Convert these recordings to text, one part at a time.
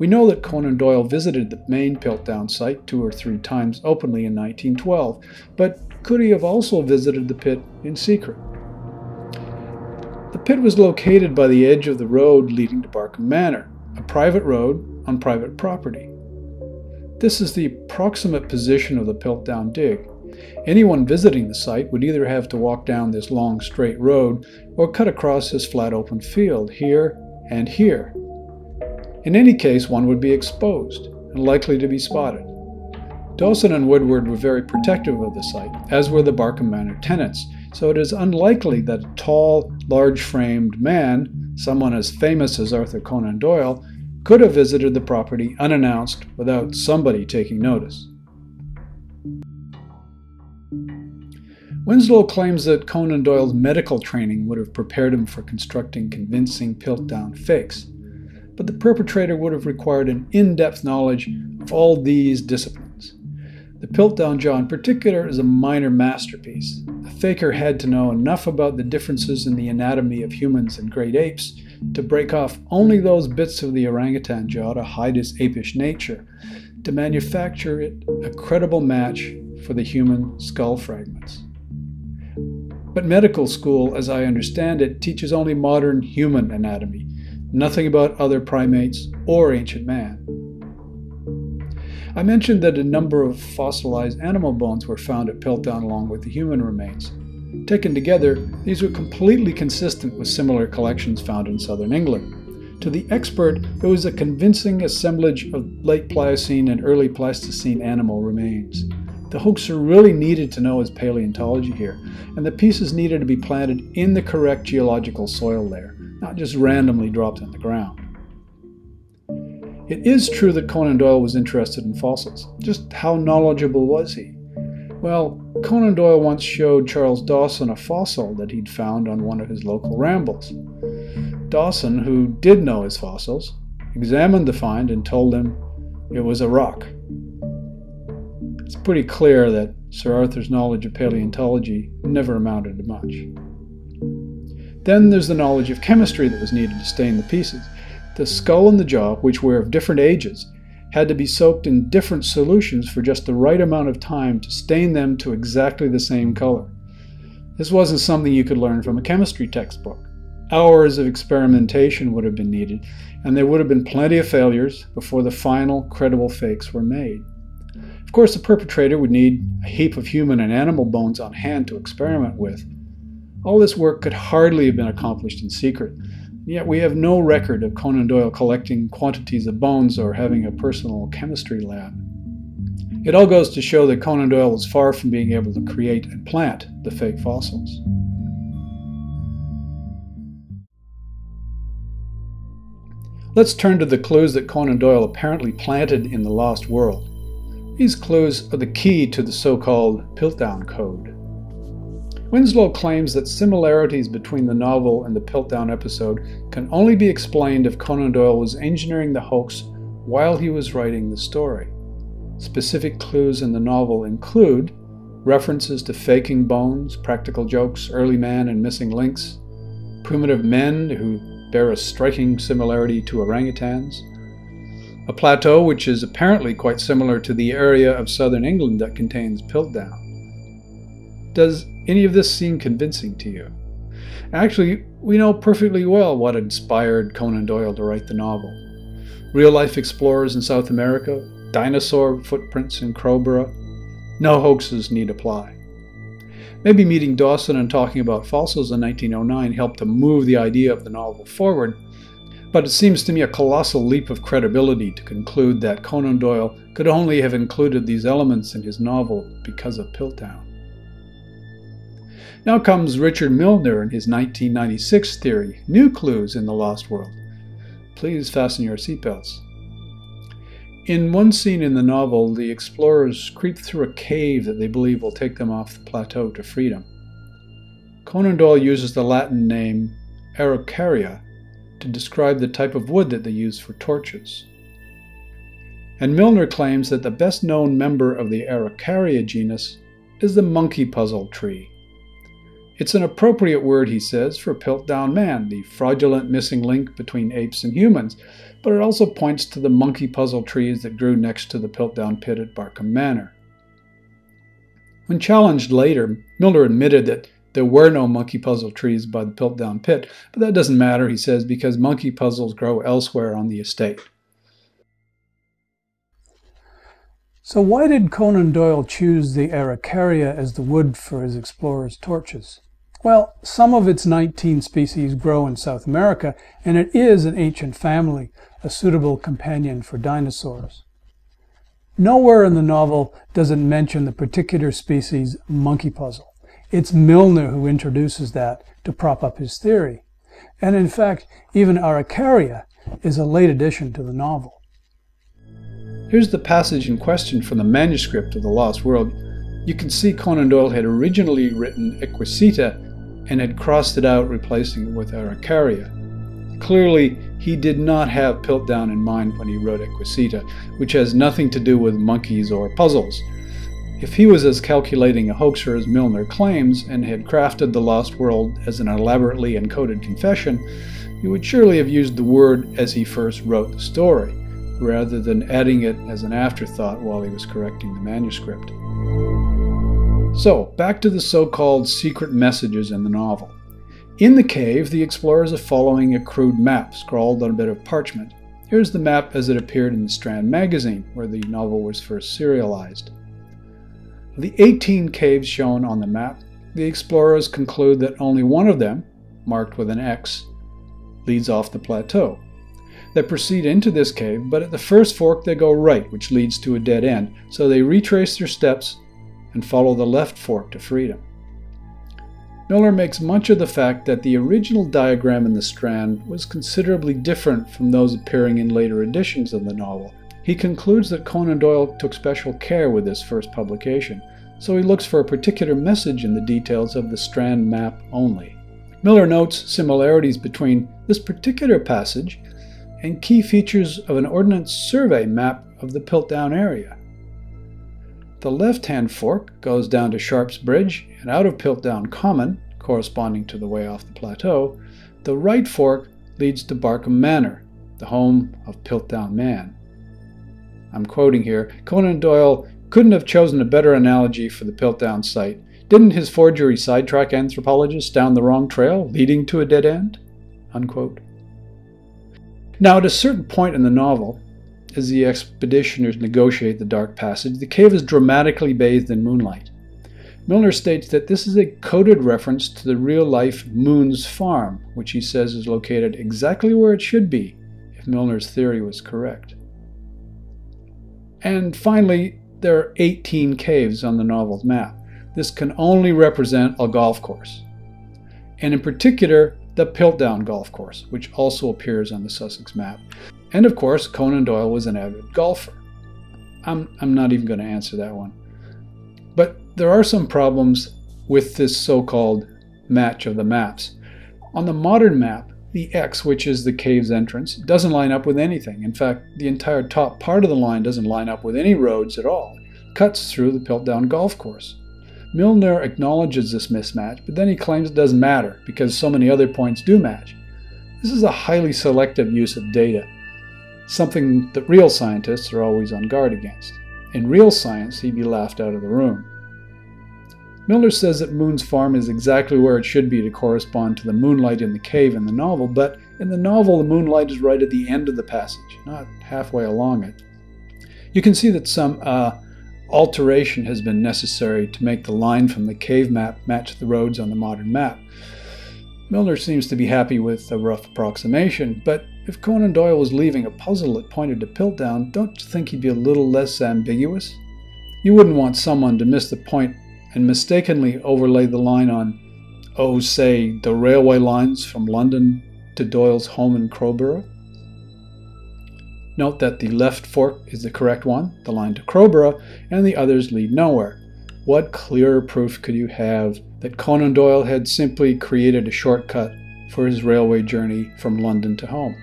We know that Conan Doyle visited the main Piltdown site 2 or 3 times openly in 1912, but could he have also visited the pit in secret? The pit was located by the edge of the road leading to Barkham Manor, a private road on private property. This is the approximate position of the Piltdown dig. Anyone visiting the site would either have to walk down this long straight road or cut across this flat open field here and here. In any case, one would be exposed and likely to be spotted. Dawson and Woodward were very protective of the site, as were the Barkham Manor tenants, so it is unlikely that a tall, large-framed man, someone as famous as Arthur Conan Doyle, could have visited the property unannounced without somebody taking notice. Winslow claims that Conan Doyle's medical training would have prepared him for constructing convincing Piltdown fakes, but the perpetrator would have required an in-depth knowledge of all these disciplines. The Piltdown jaw in particular is a minor masterpiece. The faker had to know enough about the differences in the anatomy of humans and great apes to break off only those bits of the orangutan jaw to hide its apish nature, to manufacture it a credible match for the human skull fragments. But medical school, as I understand it, teaches only modern human anatomy, nothing about other primates or ancient man. I mentioned that a number of fossilized animal bones were found at Piltdown along with the human remains. Taken together, these were completely consistent with similar collections found in southern England. To the expert, it was a convincing assemblage of late Pliocene and early Pleistocene animal remains. The hoaxer really needed to know his paleontology here, and the pieces needed to be planted in the correct geological soil layer, not just randomly dropped on the ground. It is true that Conan Doyle was interested in fossils. Just how knowledgeable was he? Well, Conan Doyle once showed Charles Dawson a fossil that he'd found on one of his local rambles. Dawson, who did know his fossils, examined the find and told him it was a rock. It's pretty clear that Sir Arthur's knowledge of paleontology never amounted to much. Then there's the knowledge of chemistry that was needed to stain the pieces. The skull and the jaw, which were of different ages, had to be soaked in different solutions for just the right amount of time to stain them to exactly the same color. This wasn't something you could learn from a chemistry textbook. Hours of experimentation would have been needed, and there would have been plenty of failures before the final, credible fakes were made. Of course, the perpetrator would need a heap of human and animal bones on hand to experiment with. All this work could hardly have been accomplished in secret, yet we have no record of Conan Doyle collecting quantities of bones or having a personal chemistry lab. It all goes to show that Conan Doyle was far from being able to create and plant the fake fossils. Let's turn to the clues that Conan Doyle apparently planted in the Lost World. These clues are the key to the so-called Piltdown Code. Winslow claims that similarities between the novel and the Piltdown episode can only be explained if Conan Doyle was engineering the hoax while he was writing the story. Specific clues in the novel include references to faking bones, practical jokes, early man and missing links, primitive men who bear a striking similarity to orangutans, a plateau which is apparently quite similar to the area of southern England that contains Piltdown. Does any of this seem convincing to you? Actually, we know perfectly well what inspired Conan Doyle to write the novel. Real-life explorers in South America, dinosaur footprints in Crowborough. No hoaxes need apply. Maybe meeting Dawson and talking about fossils in 1909 helped to move the idea of the novel forward, but it seems to me a colossal leap of credibility to conclude that Conan Doyle could only have included these elements in his novel because of Piltdown. Now comes Richard Milner and his 1996 theory, New Clues in the Lost World. Please fasten your seatbelts. In one scene in the novel, the explorers creep through a cave that they believe will take them off the plateau to freedom. Conan Doyle uses the Latin name Araucaria to describe the type of wood that they use for torches. And Milner claims that the best known member of the Araucaria genus is the monkey puzzle tree. It's an appropriate word, he says, for Piltdown Man, the fraudulent missing link between apes and humans, but it also points to the monkey puzzle trees that grew next to the Piltdown pit at Barkham Manor. When challenged later, Milner admitted that there were no monkey puzzle trees by the Piltdown pit, but that doesn't matter, he says, because monkey puzzles grow elsewhere on the estate. So why did Conan Doyle choose the Araucaria as the wood for his explorers' torches? Well, some of its 19 species grow in South America, and it is an ancient family, a suitable companion for dinosaurs. Nowhere in the novel does it mention the particular species monkey puzzle. It's Milner who introduces that to prop up his theory. And in fact, even Araucaria is a late addition to the novel. Here's the passage in question from the manuscript of The Lost World. You can see Conan Doyle had originally written Equiseta and had crossed it out, replacing it with Araucaria. Clearly, he did not have Piltdown in mind when he wrote Equiseta, which has nothing to do with monkeys or puzzles. If he was as calculating a hoaxer as Milner claims and had crafted The Lost World as an elaborately encoded confession, he would surely have used the word as he first wrote the story, rather than adding it as an afterthought while he was correcting the manuscript. So, back to the so-called secret messages in the novel. In the cave, the explorers are following a crude map scrawled on a bit of parchment. Here's the map as it appeared in the Strand magazine, where the novel was first serialized. Of the 18 caves shown on the map, the explorers conclude that only one of them, marked with an X, leads off the plateau. They proceed into this cave, but at the first fork they go right, which leads to a dead end, so they retrace their steps and follow the left fork to freedom. Milner makes much of the fact that the original diagram in the Strand was considerably different from those appearing in later editions of the novel. He concludes that Conan Doyle took special care with this first publication, so he looks for a particular message in the details of the Strand map only. Milner notes similarities between this particular passage and key features of an Ordnance Survey map of the Piltdown area. The left-hand fork goes down to Sharp's Bridge and out of Piltdown Common, corresponding to the way off the plateau. The right fork leads to Barkham Manor, the home of Piltdown Man. I'm quoting here, Conan Doyle couldn't have chosen a better analogy for the Piltdown site. Didn't his forgery sidetrack anthropologists down the wrong trail, leading to a dead end? Unquote. Now, at a certain point in the novel, as the expeditioners negotiate the dark passage, the cave is dramatically bathed in moonlight. Milner states that this is a coded reference to the real-life Moon's Farm, which he says is located exactly where it should be, if Milner's theory was correct. And finally, there are 18 caves on the novel's map. This can only represent a golf course, and in particular, the Piltdown golf course, which also appears on the Sussex map. And of course, Conan Doyle was an avid golfer. I'm not even going to answer that one. But there are some problems with this so-called match of the maps. On the modern map, the X, which is the cave's entrance, doesn't line up with anything. In fact, the entire top part of the line doesn't line up with any roads at all. It cuts through the Piltdown golf course. Milner acknowledges this mismatch, but then he claims it doesn't matter because so many other points do match. This is a highly selective use of data, something that real scientists are always on guard against. In real science, he'd be laughed out of the room. Milner says that Moon's Farm is exactly where it should be to correspond to the moonlight in the cave in the novel, but in the novel the moonlight is right at the end of the passage, not halfway along it. You can see that some alteration has been necessary to make the line from the cave map match the roads on the modern map. Milner seems to be happy with a rough approximation, but if Conan Doyle was leaving a puzzle that pointed to Piltdown, don't you think he'd be a little less ambiguous? You wouldn't want someone to miss the point and mistakenly overlay the line on, say, the railway lines from London to Doyle's home in Crowborough. Note that the left fork is the correct one, the line to Crowborough, and the others lead nowhere. What clearer proof could you have that Conan Doyle had simply created a shortcut for his railway journey from London to home?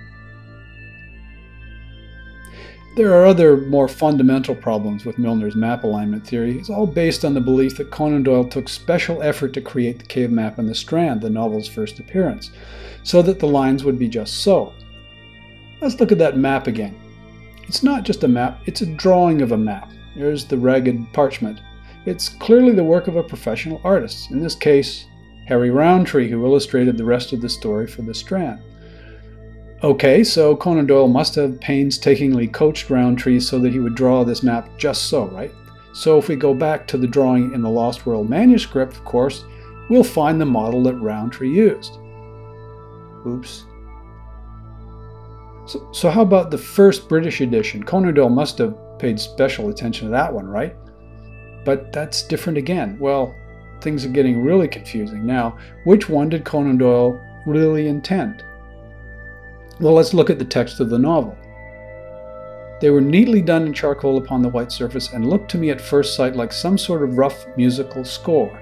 There are other, more fundamental problems with Milner's map alignment theory. It's all based on the belief that Conan Doyle took special effort to create the cave map in the Strand, the novel's first appearance, so that the lines would be just so. Let's look at that map again. It's not just a map, it's a drawing of a map. There's the ragged parchment. It's clearly the work of a professional artist, in this case, Harry Roundtree, who illustrated the rest of the story for the Strand. Okay, so Conan Doyle must have painstakingly coached Roundtree so that he would draw this map just so, right? So if we go back to the drawing in the Lost World manuscript, of course, we'll find the model that Roundtree used. Oops. So how about the first British edition? Conan Doyle must have paid special attention to that one, right? But that's different again. Well, things are getting really confusing now. Which one did Conan Doyle really intend? Well, let's look at the text of the novel. They were neatly done in charcoal upon the white surface and looked to me at first sight like some sort of rough musical score.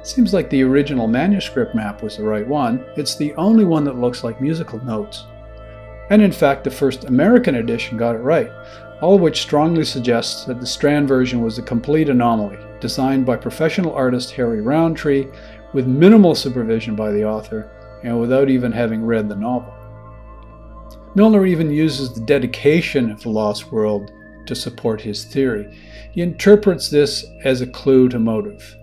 Seems like the original manuscript map was the right one. It's the only one that looks like musical notes. And in fact, the first American edition got it right, all of which strongly suggests that the Strand version was a complete anomaly, designed by professional artist Harry Roundtree, with minimal supervision by the author, and without even having read the novel. Milner even uses the dedication of the Lost World to support his theory. He interprets this as a clue to motive.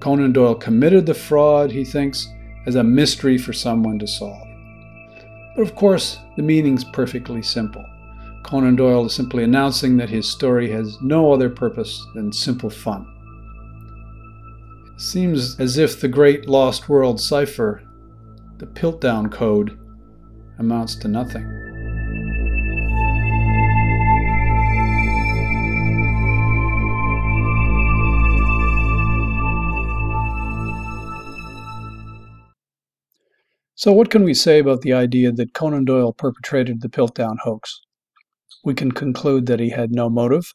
Conan Doyle committed the fraud, he thinks, as a mystery for someone to solve. But of course, the meaning's perfectly simple. Conan Doyle is simply announcing that his story has no other purpose than simple fun. It seems as if the great Lost World cipher, the Piltdown Code, amounts to nothing. So what can we say about the idea that Conan Doyle perpetrated the Piltdown hoax? We can conclude that he had no motive,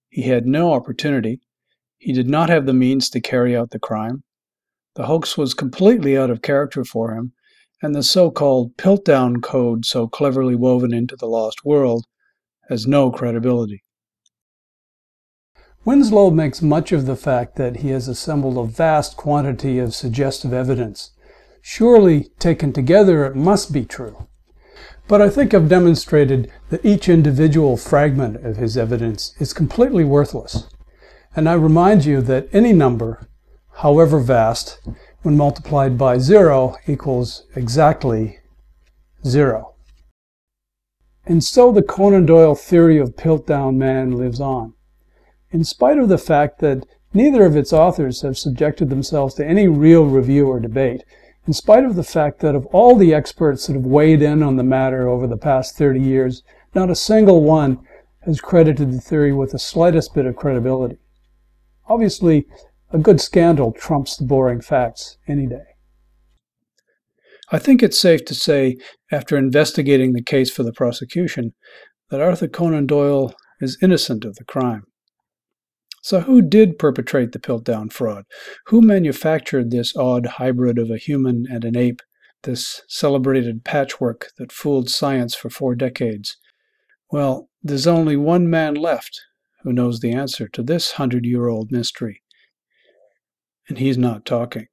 he had no opportunity, he did not have the means to carry out the crime, the hoax was completely out of character for him, and the so-called Piltdown Code, so cleverly woven into the Lost World, has no credibility. Winslow makes much of the fact that he has assembled a vast quantity of suggestive evidence. Surely, taken together, it must be true. But I think I've demonstrated that each individual fragment of his evidence is completely worthless. And I remind you that any number, however vast, when multiplied by 0 equals exactly 0. And so the Conan Doyle theory of Piltdown Man lives on. In spite of the fact that neither of its authors have subjected themselves to any real review or debate, in spite of the fact that of all the experts that have weighed in on the matter over the past 30 years, not a single one has credited the theory with the slightest bit of credibility. Obviously, a good scandal trumps the boring facts any day. I think it's safe to say, after investigating the case for the prosecution, that Arthur Conan Doyle is innocent of the crime. So who did perpetrate the Piltdown fraud? Who manufactured this odd hybrid of a human and an ape, this celebrated patchwork that fooled science for 4 decades? Well, there's only one man left who knows the answer to this 100-year-old mystery. And he's not talking.